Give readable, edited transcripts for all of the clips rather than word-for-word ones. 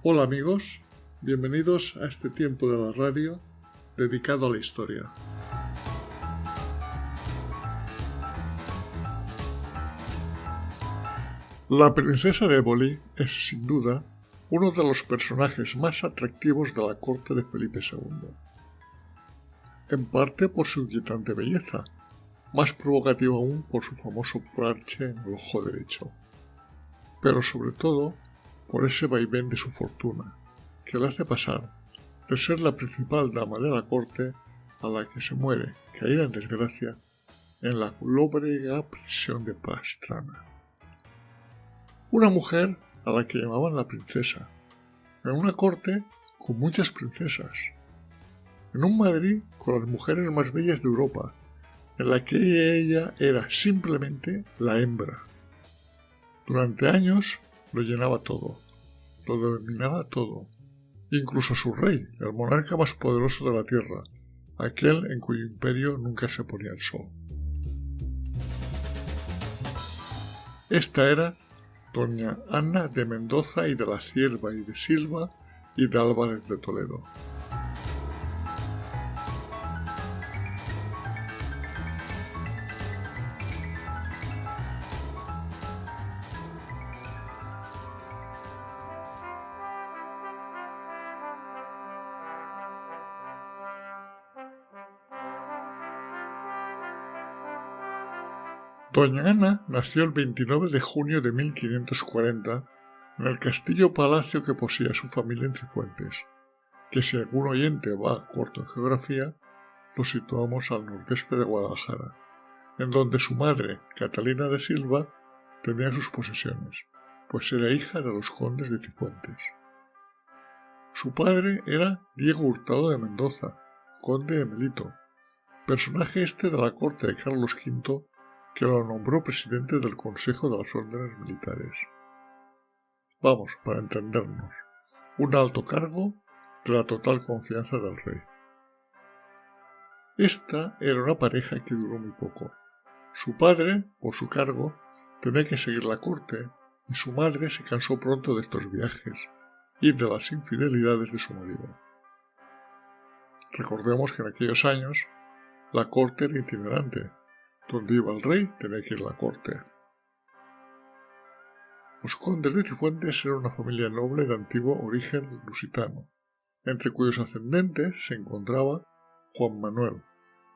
Hola amigos, bienvenidos a este tiempo de la radio dedicado a la historia. La princesa de Éboli es sin duda uno de los personajes más atractivos de la corte de Felipe II. En parte por su inquietante belleza, más provocativa aún por su famoso parche en el ojo derecho, pero sobre todo por ese vaivén de su fortuna, que le hace pasar de ser la principal dama de la corte a la que se muere, caída en desgracia, en la lóbrega prisión de Pastrana. Una mujer a la que llamaban la princesa, en una corte con muchas princesas, en un Madrid con las mujeres más bellas de Europa, en la que ella era simplemente la hembra. Durante años lo llenaba todo, lo dominaba todo, incluso su rey, el monarca más poderoso de la tierra, aquel en cuyo imperio nunca se ponía el sol. Esta era doña Ana de Mendoza y de la Cierva y de Silva y de Álvarez de Toledo. Doña Ana nació el 29 de junio de 1540 en el castillo-palacio que poseía su familia en Cifuentes, que si algún oyente va corto en geografía, lo situamos al nordeste de Guadalajara, en donde su madre, Catalina de Silva, tenía sus posesiones, pues era hija de los condes de Cifuentes. Su padre era Diego Hurtado de Mendoza, conde de Melito, personaje de la corte de Carlos V, que lo nombró presidente del Consejo de las Órdenes Militares. Vamos, para entendernos, un alto cargo de la total confianza del rey. Esta era una pareja que duró muy poco. Su padre, por su cargo, tenía que seguir la corte y su madre se cansó pronto de estos viajes y de las infidelidades de su marido. Recordemos que en aquellos años la corte era itinerante. Donde iba el rey tenía que ir la corte. Los condes de Cifuentes eran una familia noble de antiguo origen lusitano, entre cuyos ascendentes se encontraba Juan Manuel,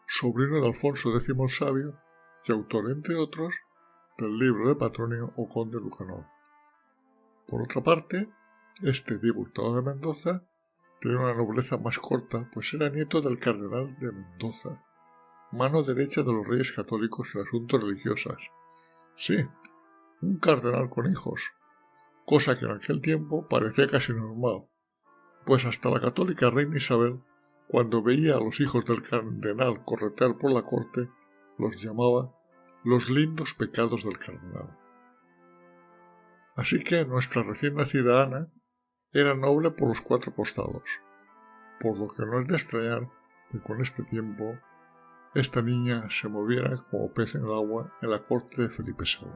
sobrino de Alfonso X el Sabio y autor, entre otros, del libro de Patronio o conde Lucanor. Por otra parte, Diego Hurtado de Mendoza tenía una nobleza más corta, pues era nieto del cardenal de Mendoza, mano derecha de los reyes católicos en asuntos religiosos. Sí, un cardenal con hijos, cosa que en aquel tiempo parecía casi normal, pues hasta la católica reina Isabel, cuando veía a los hijos del cardenal corretear por la corte, los llamaba los lindos pecados del cardenal. Así que nuestra recién nacida Ana era noble por los cuatro costados, por lo que no es de extrañar que con este tiempo esta niña se moviera como pez en el agua en la corte de Felipe II.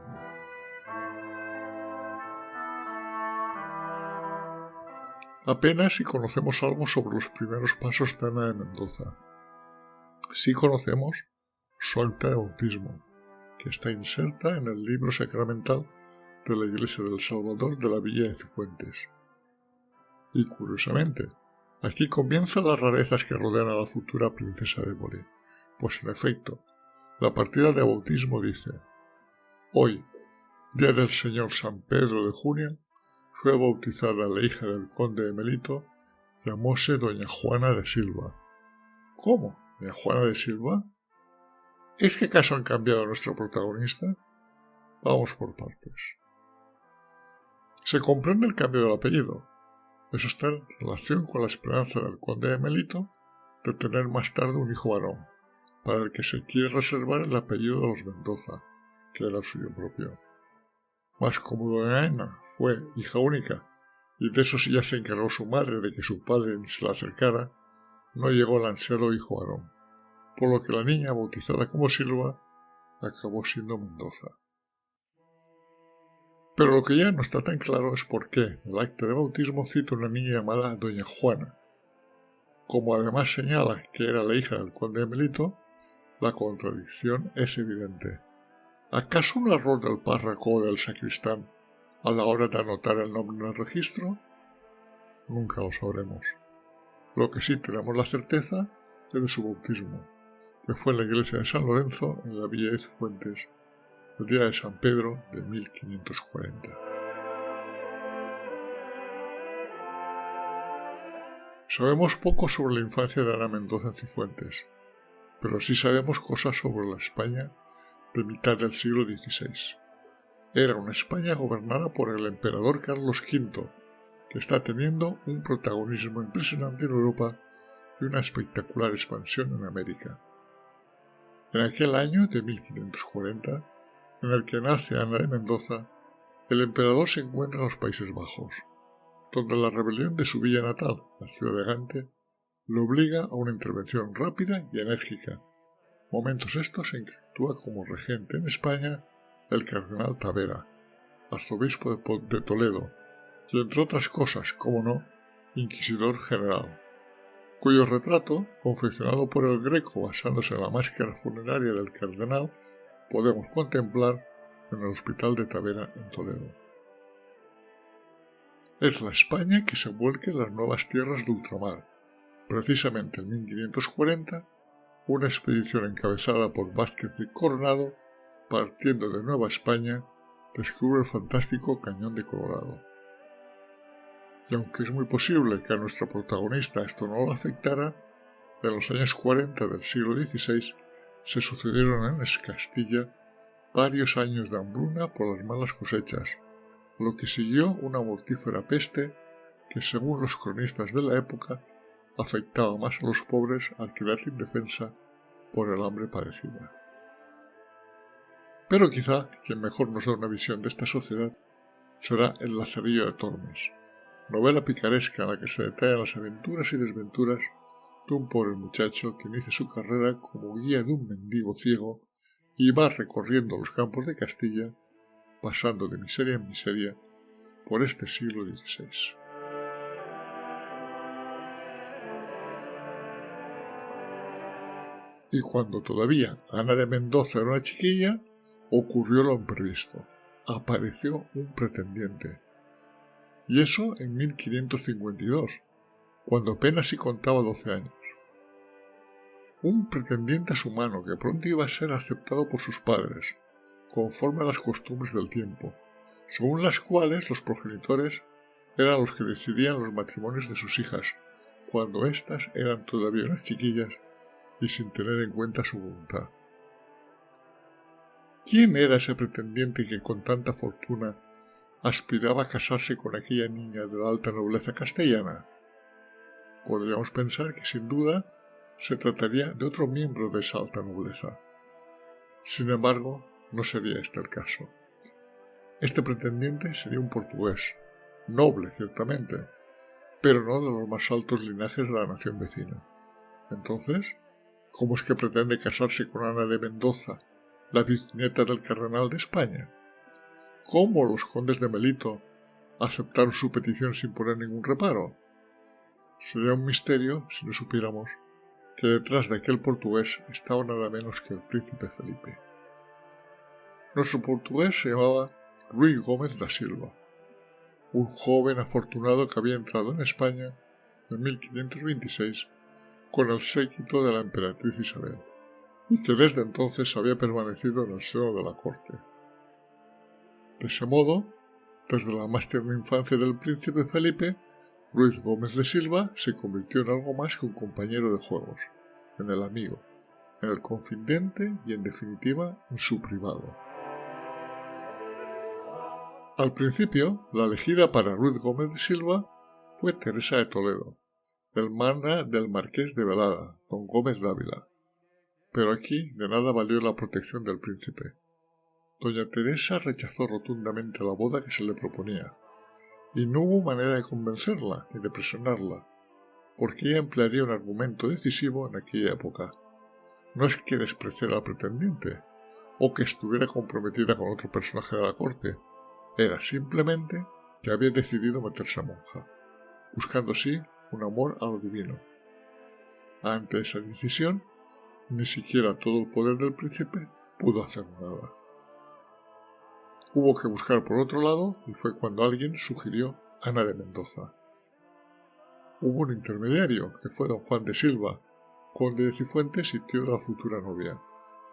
Apenas si conocemos algo sobre los primeros pasos de Ana de Mendoza. Sí conocemos su acta de bautismo, que está inserta en el libro sacramental de la Iglesia del Salvador de la Villa de Cifuentes. Y curiosamente, aquí comienzan las rarezas que rodean a la futura princesa de Éboli. Pues en efecto, la partida de bautismo dice: hoy, día del señor San Pedro de junio, fue bautizada la hija del conde de Melito, llamóse doña Juana de Silva. ¿Cómo? ¿Doña Juana de Silva? ¿Es que acaso han cambiado a nuestra protagonista? Vamos por partes. Se comprende el cambio del apellido. Eso está en relación con la esperanza del conde de Melito de tener más tarde un hijo varón, para el que se quiere reservar el apellido de los Mendoza, que era el suyo propio. Mas como doña Ana fue hija única, y de eso sí ya se encargó su madre de que su padre ni se la acercara, no llegó al ansiado hijo varón, por lo que la niña, bautizada como Silva, acabó siendo Mendoza. Pero lo que ya no está tan claro es por qué el acta de bautismo cita a una niña llamada Doña Juana. Como además señala que era la hija del conde de Melito, la contradicción es evidente. ¿Acaso un error del párroco o del sacristán a la hora de anotar el nombre en el registro? Nunca lo sabremos. Lo que sí tenemos la certeza es de su bautismo, que fue en la iglesia de San Lorenzo, en la villa de Cifuentes, el día de San Pedro de 1540. Sabemos poco sobre la infancia de Ana Mendoza en Cifuentes, pero sí sabemos cosas sobre la España de mitad del siglo XVI. Era una España gobernada por el emperador Carlos V, que está teniendo un protagonismo impresionante en Europa y una espectacular expansión en América. En aquel año de 1540, en el que nace Ana de Mendoza, el emperador se encuentra en los Países Bajos, donde la rebelión de su villa natal, la ciudad de Gante, lo obliga a una intervención rápida y enérgica, momentos estos en que actúa como regente en España el cardenal Tavera, arzobispo de Toledo, y entre otras cosas, como no, inquisidor general, cuyo retrato, confeccionado por el Greco basándose en la máscara funeraria del cardenal, podemos contemplar en el Hospital de Tavera en Toledo. Es la España que se vuelca en las nuevas tierras de ultramar. Precisamente en 1540, una expedición encabezada por Vázquez de Coronado, partiendo de Nueva España, descubre el fantástico Cañón de Colorado. Y aunque es muy posible que a nuestra protagonista esto no la afectara, en los años 40 del siglo XVI se sucedieron en Castilla varios años de hambruna por las malas cosechas, lo que siguió una mortífera peste que, según los cronistas de la época, afectaba más a los pobres al quedar sin defensa por el hambre padecida. Pero quizá quien mejor nos da una visión de esta sociedad será El Lazarillo de Tormes, novela picaresca en la que se detallan las aventuras y desventuras de un pobre muchacho que inicia su carrera como guía de un mendigo ciego y va recorriendo los campos de Castilla, pasando de miseria en miseria por este siglo XVI. Y cuando todavía Ana de Mendoza era una chiquilla, ocurrió lo imprevisto. Apareció un pretendiente. Y eso en 1552, cuando apenas si contaba 12 años. Un pretendiente a su mano que pronto iba a ser aceptado por sus padres, conforme a las costumbres del tiempo, según las cuales los progenitores eran los que decidían los matrimonios de sus hijas, cuando éstas eran todavía unas chiquillas y sin tener en cuenta su voluntad. ¿Quién era ese pretendiente que con tanta fortuna aspiraba a casarse con aquella niña de la alta nobleza castellana? Podríamos pensar que sin duda se trataría de otro miembro de esa alta nobleza. Sin embargo, no sería este el caso. Este pretendiente sería un portugués, noble ciertamente, pero no de los más altos linajes de la nación vecina. Entonces, ¿cómo es que pretende casarse con Ana de Mendoza, la bisnieta del cardenal de España? ¿Cómo los condes de Melito aceptaron su petición sin poner ningún reparo? Sería un misterio si no supiéramos que detrás de aquel portugués estaba nada menos que el príncipe Felipe. Nuestro portugués se llamaba Ruy Gómez da Silva, un joven afortunado que había entrado en España en 1526 con el séquito de la emperatriz Isabel, y que desde entonces había permanecido en el seno de la corte. De ese modo, desde la más tierna infancia del príncipe Felipe, Ruiz Gómez de Silva se convirtió en algo más que un compañero de juegos, en el amigo, en el confidente y, en definitiva, en su privado. Al principio, la elegida para Ruiz Gómez de Silva fue Teresa de Toledo, hermana del marqués de Velada, don Gómez Dávila. Pero aquí de nada valió la protección del príncipe. Doña Teresa rechazó rotundamente la boda que se le proponía, y no hubo manera de convencerla ni de presionarla, porque ella emplearía un argumento decisivo en aquella época. No es que despreciara al pretendiente, o que estuviera comprometida con otro personaje de la corte, Era simplemente que había decidido meterse a monja, buscando así un amor a lo divino. Ante esa decisión, ni siquiera todo el poder del príncipe pudo hacer nada. Hubo que buscar por otro lado y fue cuando alguien sugirió a Ana de Mendoza. Hubo un intermediario, que fue don Juan de Silva, conde de Cifuentes y tío de la futura novia,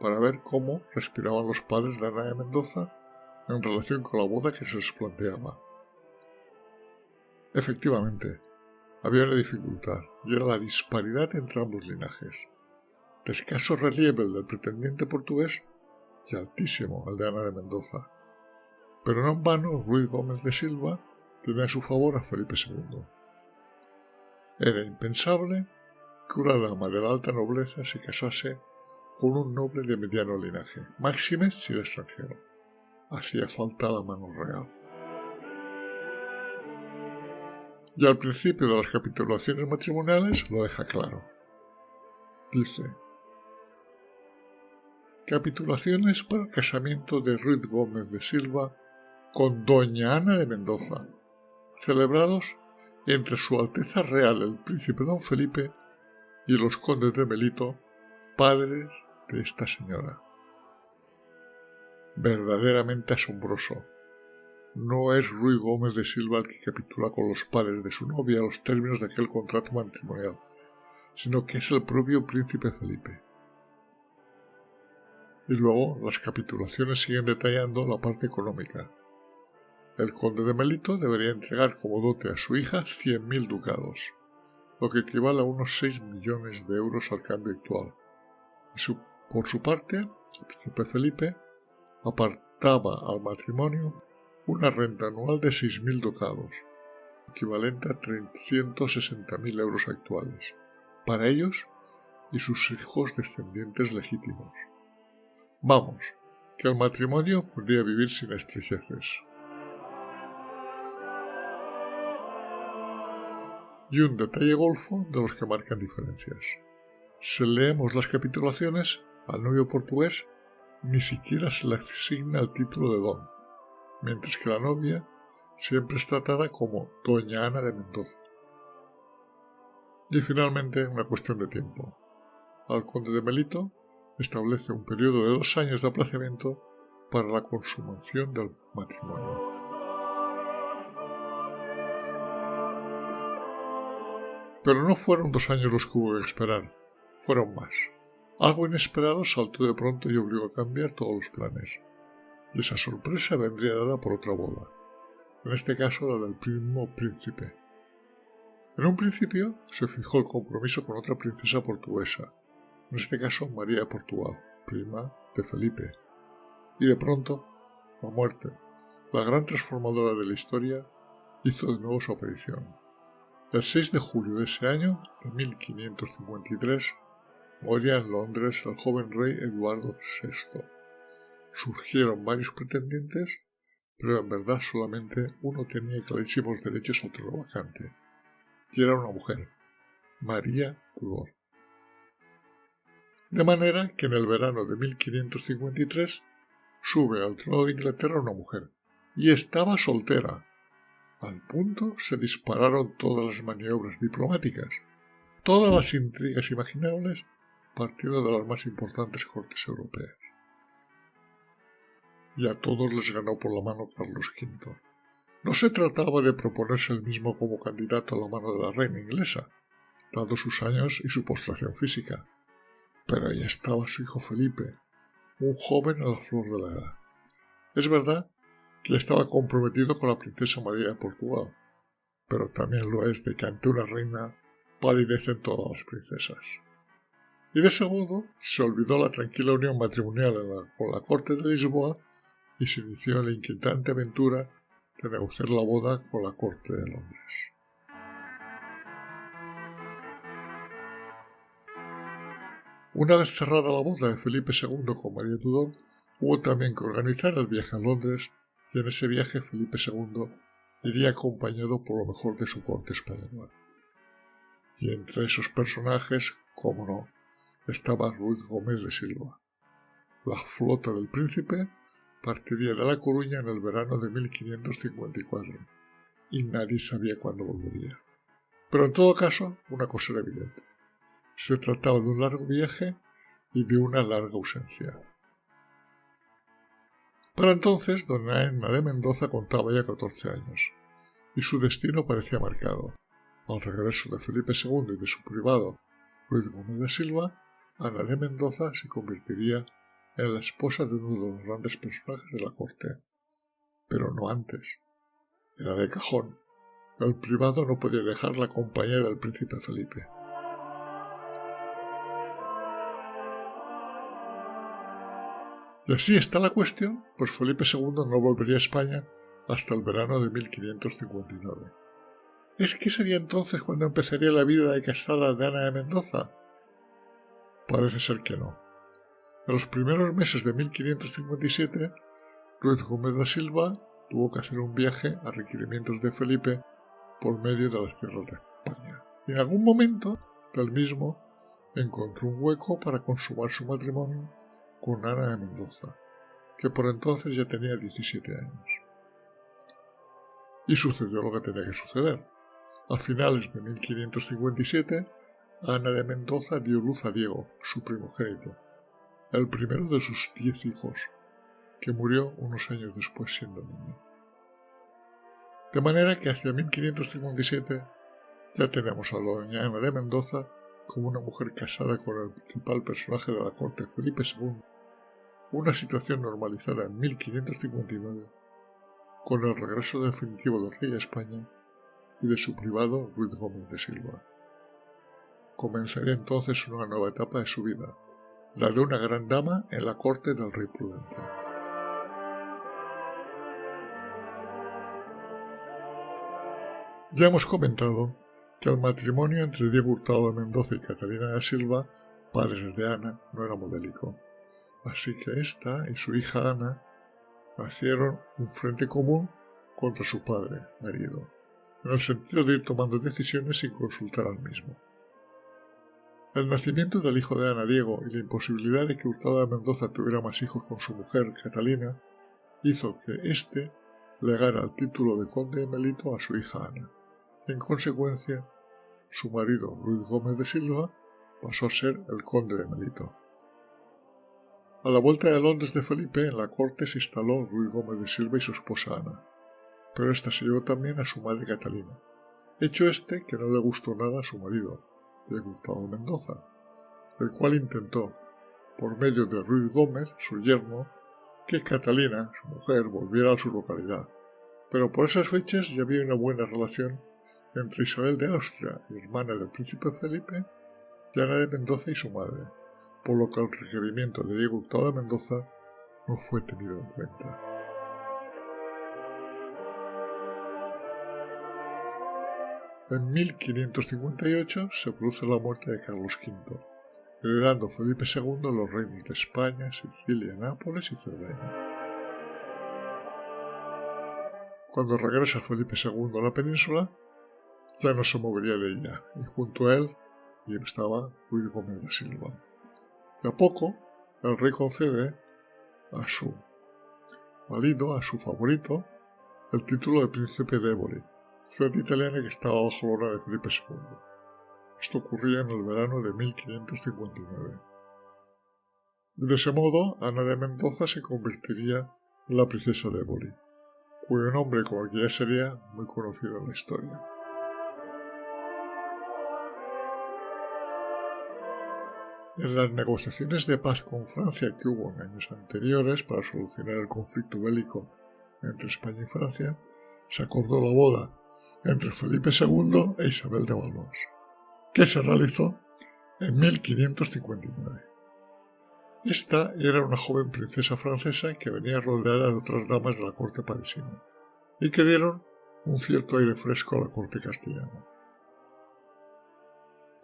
para ver cómo respiraban los padres de Ana de Mendoza en relación con la boda que se les planteaba. Efectivamente, había una dificultad, y era la disparidad entre ambos linajes. De escaso relieve el del pretendiente portugués y altísimo el de Ana de Mendoza. Pero no en vano Ruiz Gómez de Silva tenía a su favor a Felipe II. Era impensable que una dama de la alta nobleza se casase con un noble de mediano linaje, máxime si era extranjero. Hacía falta la mano real. Y al principio de las capitulaciones matrimoniales lo deja claro. Dice: capitulaciones para el casamiento de Ruiz Gómez de Silva con doña Ana de Mendoza, celebrados entre Su Alteza Real el Príncipe Don Felipe y los condes de Melito, padres de esta señora. Verdaderamente asombroso. No es Ruiz Gómez de Silva el que capitula con los padres de su novia los términos de aquel contrato matrimonial, sino que es el propio Príncipe Felipe. Y luego las capitulaciones siguen detallando la parte económica. El conde de Melito debería entregar como dote a su hija 100.000 ducados, lo que equivale a unos 6 millones de euros al cambio actual. Y por su parte, el príncipe Felipe apartaba al matrimonio una renta anual de 6.000 ducados, equivalente a 360.000 euros actuales, para ellos y sus hijos descendientes legítimos. Vamos, que el matrimonio podría vivir sin estrecheces. Y un detalle golfo de los que marcan diferencias. Si leemos las capitulaciones, al novio portugués ni siquiera se le asigna el título de don, mientras que la novia siempre es tratada como doña Ana de Mendoza. Y finalmente, una cuestión de tiempo. Al conde de Melito establece un periodo de 2 años de aplazamiento para la consumación del matrimonio. Pero no fueron 2 años los que hubo que esperar, fueron más. Algo inesperado saltó de pronto y obligó a cambiar todos los planes. Y esa sorpresa vendría dada por otra boda, en este caso la del primo príncipe. En un principio se fijó el compromiso con otra princesa portuguesa, en este caso María de Portugal, prima de Felipe. Y de pronto, la muerte, la gran transformadora de la historia, hizo de nuevo su aparición. El 6 de julio de ese año, de 1553, moría en Londres el joven rey Eduardo VI. Surgieron varios pretendientes, pero en verdad solamente uno tenía clarísimos derechos al trono vacante, y era una mujer, María Tudor. De manera que en el verano de 1553 sube al trono de Inglaterra una mujer, y estaba soltera. Al punto se dispararon todas las maniobras diplomáticas, todas las intrigas imaginables, partiendo de las más importantes cortes europeas. Y a todos les ganó por la mano Carlos V. No se trataba de proponerse él mismo como candidato a la mano de la reina inglesa, dado sus años y su postración física, pero ahí estaba su hijo Felipe, un joven a la flor de la edad. Es verdad que estaba comprometido con la princesa María de Portugal, pero también lo es de que ante una reina palidecen todas las princesas. Y de ese modo se olvidó la tranquila unión matrimonial con la corte de Lisboa y se inició la inquietante aventura de negociar la boda con la corte de Londres. Una vez cerrada la boda de Felipe II con María Tudor, hubo también que organizar el viaje a Londres, y en ese viaje Felipe II iría acompañado por lo mejor de su corte española. Y entre esos personajes, como no, estaba Ruiz Gómez de Silva. La flota del príncipe partiría de La Coruña en el verano de 1554, y nadie sabía cuándo volvería. Pero en todo caso, una cosa era evidente. Se trataba de un largo viaje y de una larga ausencia. Para entonces, doña Ana de Mendoza contaba ya 14 años, y su destino parecía marcado. Al regreso de Felipe II y de su privado, Ruiz Gómez de Silva, Ana de Mendoza se convertiría en la esposa de uno de los grandes personajes de la corte. Pero no antes. Era de cajón. El privado no podía dejar la compañía del príncipe Felipe. Y así está la cuestión, pues Felipe II no volvería a España hasta el verano de 1559. ¿Es que sería entonces cuando empezaría la vida de casada de Ana de Mendoza? Parece ser que no. En los primeros meses de 1557, Ruiz Gómez de Silva tuvo que hacer un viaje a requerimientos de Felipe por medio de las tierras de España. Y en algún momento del mismo encontró un hueco para consumar su matrimonio con Ana de Mendoza, que por entonces ya tenía 17 años. Y sucedió lo que tenía que suceder. A finales de 1557, Ana de Mendoza dio luz a Diego, su primogénito, el primero de sus 10 hijos, que murió unos años después siendo niño. De manera que hacia 1557 ya tenemos a doña Ana de Mendoza como una mujer casada con el principal personaje de la corte, Felipe II, una situación normalizada en 1559 con el regreso definitivo del rey a España y de su privado Ruiz Gómez de Silva. Comenzaría entonces una nueva etapa de su vida, la de una gran dama en la corte del rey prudente. Ya hemos comentado que el matrimonio entre Diego Hurtado de Mendoza y Catalina de Silva, padres de Ana, no era modélico. Así que ésta y su hija Ana hicieron un frente común contra su padre, marido, en el sentido de ir tomando decisiones sin consultar al mismo. El nacimiento del hijo de Ana, Diego, y la imposibilidad de que Hurtado de Mendoza tuviera más hijos con su mujer, Catalina, hizo que éste legara el título de conde de Melito a su hija Ana. En consecuencia, su marido, Ruiz Gómez de Silva, pasó a ser el conde de Melito. A la vuelta de Londres de Felipe, en la corte se instaló Ruiz Gómez de Silva y su esposa Ana, pero ésta se llevó también a su madre Catalina, hecho que no le gustó nada a su marido, Diego Hurtado de Mendoza, el cual intentó, por medio de Ruiz Gómez, su yerno, que Catalina, su mujer, volviera a su localidad, pero por esas fechas ya había una buena relación entre Isabel de Austria, hermana del príncipe Felipe, y Ana de Mendoza y su madre, por lo que el requerimiento de Diego Hurtado de Mendoza no fue tenido en cuenta. En 1558 se produce la muerte de Carlos V, heredando Felipe II los reinos de España, Sicilia, Nápoles y Cerdeña. Cuando regresa Felipe II a la península, ya no se movería de ella, y junto a él estaba Ruiz Gómez de Silva. De a poco, el rey concede a su marido, a su favorito, el título de príncipe de Éboli, ciudad italiana que estaba bajo la honra de Felipe II. Esto ocurría en el verano de 1559. De ese modo, Ana de Mendoza se convertiría en la princesa de Éboli, cuyo nombre, como que ya sería muy conocido en la historia. En las negociaciones de paz con Francia que hubo en años anteriores para solucionar el conflicto bélico entre España y Francia, se acordó la boda entre Felipe II e Isabel de Valois, que se realizó en 1559. Esta era una joven princesa francesa que venía rodeada de otras damas de la corte parisina y que dieron un cierto aire fresco a la corte castellana.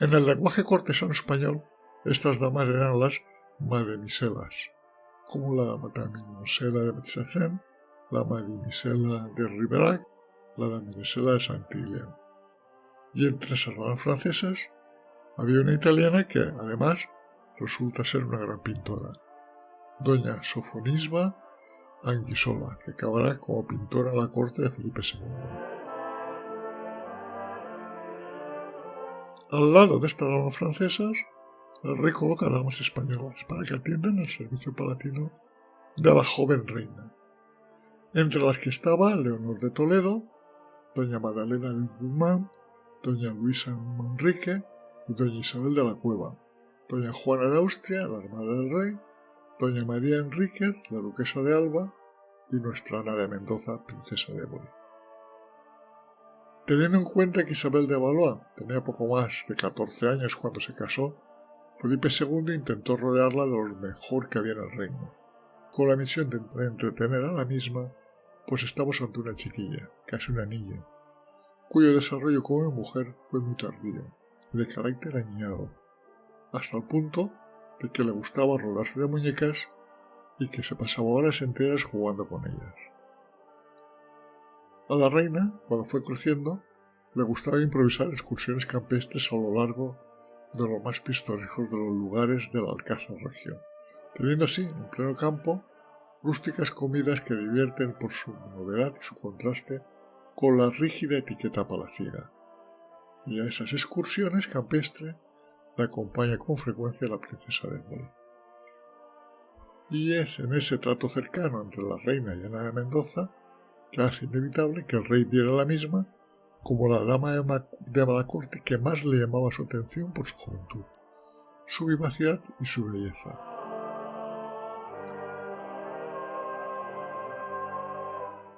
En el lenguaje cortesano español, estas damas eran las mademiselas, como la damisela de Metzagen, la madamisela de Riberac, la damisela de Saint-Hilaire. Y entre esas damas francesas había una italiana que, además, resulta ser una gran pintora, doña Sofonisba Anguissola, que acabará como pintora a la corte de Felipe II. Al lado de estas damas francesas, el rey coloca damas españolas para que atiendan el servicio palatino de la joven reina, entre las que estaba Leonor de Toledo, doña Magdalena de Guzmán, doña Luisa Manrique y doña Isabel de la Cueva, doña Juana de Austria, la hermana del rey, doña María Enríquez, la duquesa de Alba, y nuestra Ana de Mendoza, princesa de Éboli. Teniendo en cuenta que Isabel de Valois tenía poco más de 14 años cuando se casó, Felipe II intentó rodearla de lo mejor que había en el reino, con la misión de entretener a la misma, pues estamos ante una chiquilla, casi una niña, cuyo desarrollo como mujer fue muy tardío y de carácter añejo, hasta el punto de que le gustaba rodarse de muñecas y que se pasaba horas enteras jugando con ellas. A la reina, cuando fue creciendo, le gustaba improvisar excursiones campestres a lo largo de los más pintorescos de los lugares del Alcázar Regio, teniendo así, en pleno campo, rústicas comidas que divierten por su novedad y su contraste con la rígida etiqueta palaciega. Y a esas excursiones campestres la acompaña con frecuencia la princesa de Éboli. Y es en ese trato cercano entre la reina y Ana de Mendoza que hace inevitable que el rey viera a la misma como la dama de la corte que más le llamaba su atención por su juventud, su vivacidad y su belleza.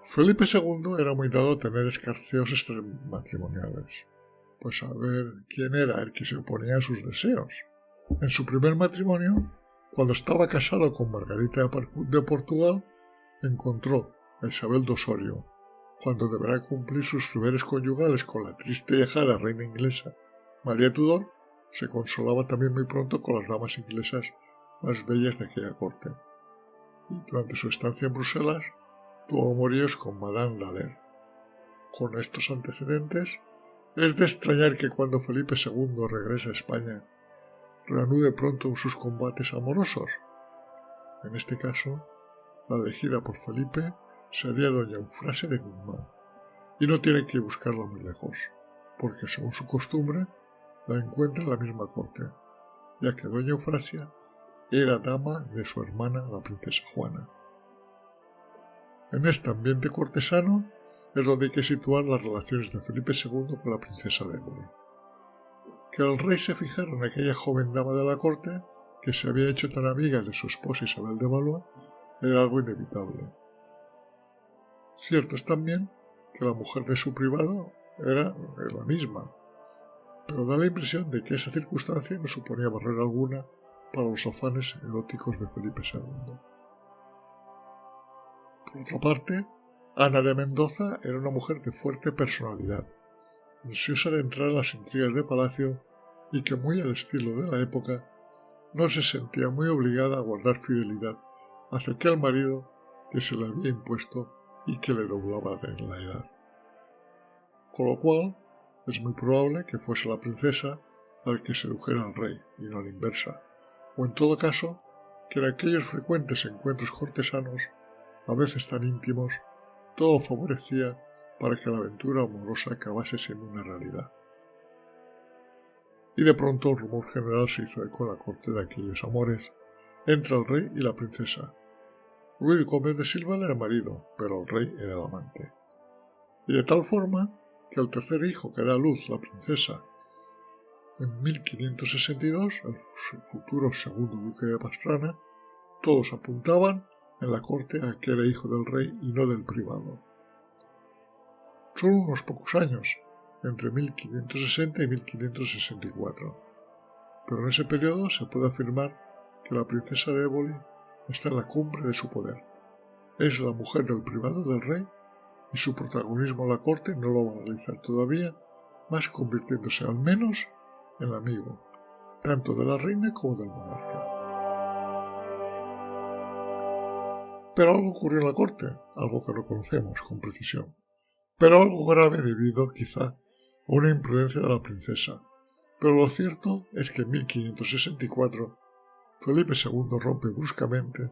Felipe II era muy dado a tener escarceos extramatrimoniales, pues a ver quién era el que se oponía a sus deseos. En su primer matrimonio, cuando estaba casado con Margarita de Portugal, encontró a Isabel de Osorio, cuando deberá cumplir sus deberes conyugales con la triste y lejana reina inglesa María Tudor, se consolaba también muy pronto con las damas inglesas más bellas de aquella corte, y durante su estancia en Bruselas tuvo amoríos con Madame Laler. Con estos antecedentes, es de extrañar que cuando Felipe II regrese a España reanude pronto sus combates amorosos. En este caso, la elegida por Felipe sería doña Eufrasia de Guzmán, y no tiene que buscarla muy lejos, porque según su costumbre la encuentra en la misma corte, ya que doña Eufrasia era dama de su hermana la princesa Juana. En este ambiente cortesano es donde hay que situar las relaciones de Felipe II con la princesa de Éboli. Que el rey se fijara en aquella joven dama de la corte, que se había hecho tan amiga de su esposa Isabel de Valois, era algo inevitable. Cierto es también que la mujer de su privado era la misma, pero da la impresión de que esa circunstancia no suponía barrera alguna para los afanes eróticos de Felipe II. Por otra parte, Ana de Mendoza era una mujer de fuerte personalidad, ansiosa de entrar en las intrigas de palacio y que, muy al estilo de la época, no se sentía muy obligada a guardar fidelidad hacia aquel marido que se le había impuesto y que le doblaba en la edad. Con lo cual, es muy probable que fuese la princesa la que sedujera al rey, y no a la inversa, o en todo caso, que en aquellos frecuentes encuentros cortesanos, a veces tan íntimos, todo favorecía para que la aventura amorosa acabase siendo una realidad. Y de pronto el rumor general se hizo eco en la corte de aquellos amores entre el rey y la princesa. Ruy Gómez de Silva era el marido, pero el rey era el amante. Y de tal forma que el tercer hijo que da a luz la princesa en 1562, el futuro segundo duque de Pastrana, todos apuntaban en la corte a que era hijo del rey y no del privado. Solo unos pocos años, entre 1560 y 1564, pero en ese periodo se puede afirmar que la princesa de Éboli está en la cumbre de su poder. Es la mujer del privado del rey y su protagonismo en la corte no lo va a realizar todavía, más convirtiéndose al menos en el amigo, tanto de la reina como del monarca. Pero algo ocurrió en la corte, algo que no conocemos con precisión, pero algo grave debido, quizá, a una imprudencia de la princesa. Pero lo cierto es que en 1564 Felipe II rompe bruscamente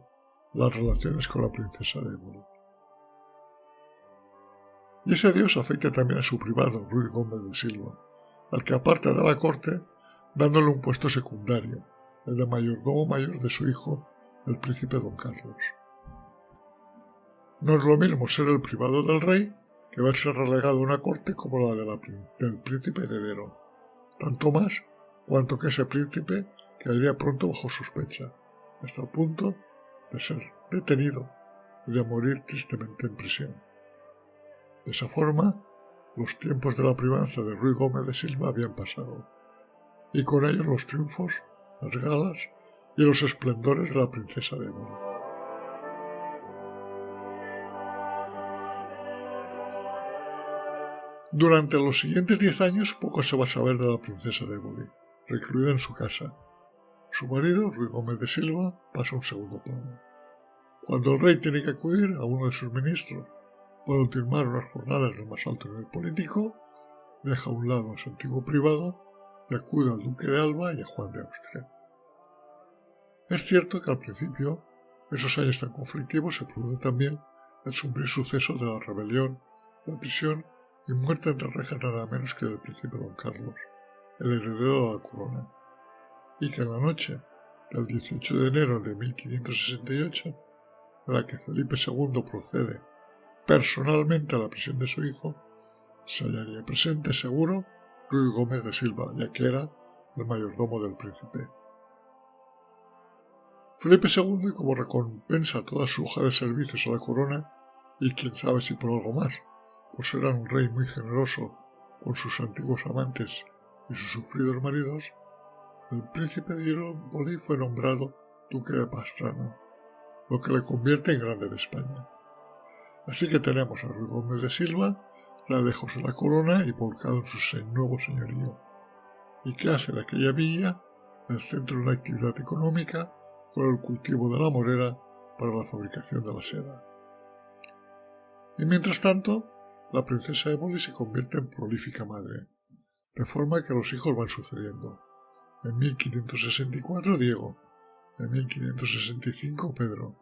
las relaciones con la princesa de Éboli. Y ese adiós afecta también a su privado, Ruiz Gómez de Silva, al que aparta de la corte dándole un puesto secundario, el de mayordomo mayor de su hijo, el príncipe don Carlos. No es lo mismo ser el privado del rey que verse relegado a una corte como la del príncipe heredero, tanto más cuanto que ese príncipe quedaría pronto bajo sospecha, hasta el punto de ser detenido y de morir tristemente en prisión. De esa forma, los tiempos de la privanza de Ruiz Gómez de Silva habían pasado, y con ellos los triunfos, las galas y los esplendores de la princesa de Éboli. Durante los siguientes 10 años poco se va a saber de la princesa de Éboli, recluida en su casa. Su marido, Ruiz Gómez de Silva, pasa a un segundo plano. Cuando el rey tiene que acudir a uno de sus ministros para ultimar unas jornadas de más alto nivel político, deja a un lado a su antiguo privado y acude al duque de Alba y a Juan de Austria. Es cierto que al principio, esos años tan conflictivos, se produce también el sombrío suceso de la rebelión, la prisión y muerte entre rejas nada menos que del príncipe don Carlos, el heredero de la corona, y que en la noche del 18 de enero de 1568, en la que Felipe II procede personalmente a la prisión de su hijo, se hallaría presente seguro Ruiz Gómez de Silva, ya que era el mayordomo del príncipe. Felipe II, y como recompensa toda su hoja de servicios a la corona, y quién sabe si por algo más, pues era un rey muy generoso con sus antiguos amantes y sus sufridos maridos, el príncipe de Éboli fue nombrado duque de Pastrana, lo que le convierte en grande de España. Así que tenemos a Ruiz Gómez de Silva, ya lejos de la corona y volcado en su nuevo señorío, y que hace de aquella villa el centro de una actividad económica con el cultivo de la morera para la fabricación de la seda. Y mientras tanto, la princesa Éboli se convierte en prolífica madre, de forma que los hijos van sucediendo. En 1564 Diego, en 1565 Pedro,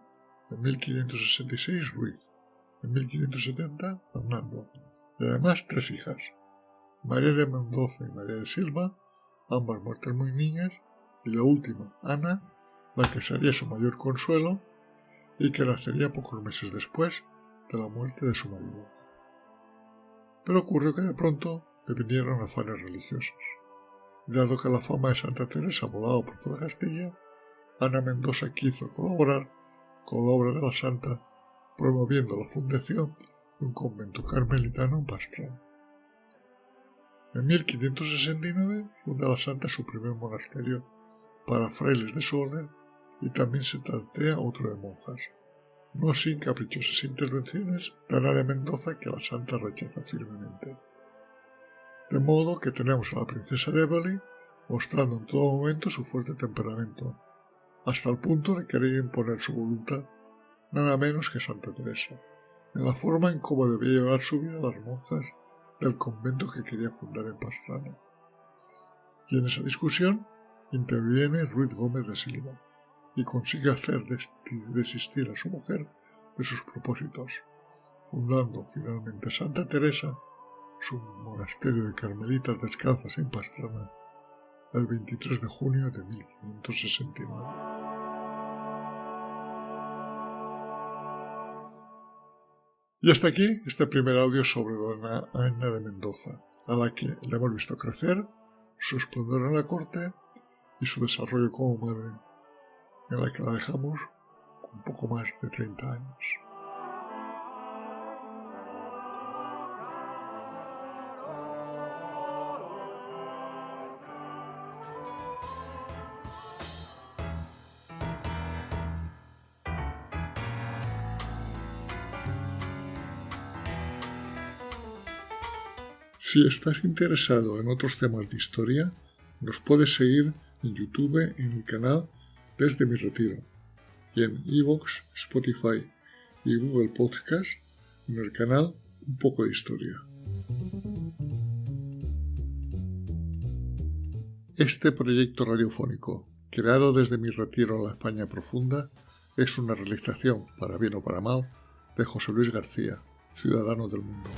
en 1566 Ruiz, en 1570 Fernando, y además 3 hijas, María de Mendoza y María de Silva, ambas muertas muy niñas, y la última, Ana, la que sería su mayor consuelo y que nacería pocos meses después de la muerte de su marido. Pero ocurrió que de pronto le vinieron afanes religiosos, y dado que la fama de Santa Teresa volaba por toda Castilla, Ana Mendoza quiso colaborar con la obra de la santa, promoviendo la fundación de un convento carmelitano en Pastrana. En 1569 funda la santa su primer monasterio para frailes de su orden y también se tantea otro de monjas, no sin caprichosas intervenciones de Ana de Mendoza que la santa rechaza firmemente. De modo que tenemos a la princesa de Éboli mostrando en todo momento su fuerte temperamento, hasta el punto de querer imponer su voluntad nada menos que Santa Teresa, en la forma en cómo debía llevar su vida las monjas del convento que quería fundar en Pastrana. Y en esa discusión interviene Ruiz Gómez de Silva y consigue hacer desistir a su mujer de sus propósitos, fundando finalmente Santa Teresa, su monasterio de carmelitas descalzas en Pastrana, el 23 de junio de 1569. Y hasta aquí este primer audio sobre doña Ana de Mendoza, a la que le hemos visto crecer, su esplendor en la corte y su desarrollo como madre, en la que la dejamos con poco más de 30 años. Si estás interesado en otros temas de historia, nos puedes seguir en YouTube en mi canal Desde mi Retiro y en iVoox, Spotify y Google Podcast en el canal Un poco de Historia. Este proyecto radiofónico, creado desde mi retiro en la España profunda, es una realización, para bien o para mal, de José Luis García, ciudadano del mundo.